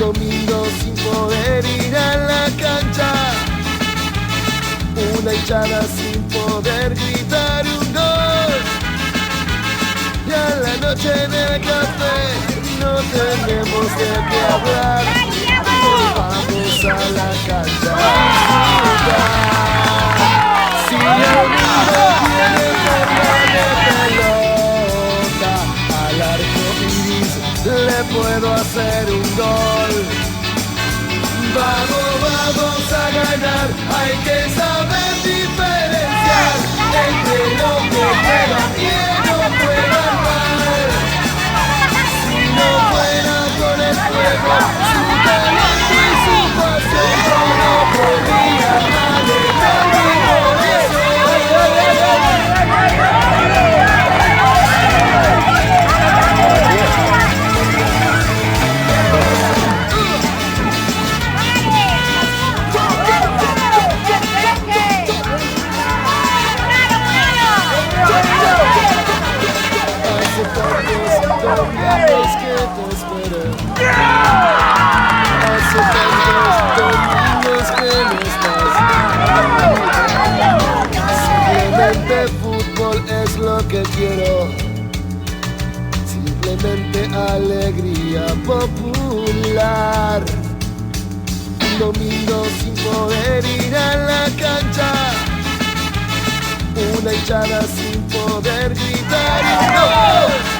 domingo sin poder ir a la cancha, una hinchada sin poder gritar un gol, y a la noche en el café no tenemos de qué hablar, nos vamos a la cancha a disfrutar. Si el mundo tiene forma de pelota, al arco iris le puedo hacer un gol. Vamos, vamos a ganar, hay que saber diferenciar entre lo que juega bien o juega mal. Si no fuera con el fuego, su talento y su pasión, no podría manejar mi corazón. Domingos que te esperé, hace tantos domingos que no estás. Simplemente fútbol es lo que quiero, simplemente alegría popular. Un domingo sin poder ir a la cancha, una hinchada sin poder gritar un gol.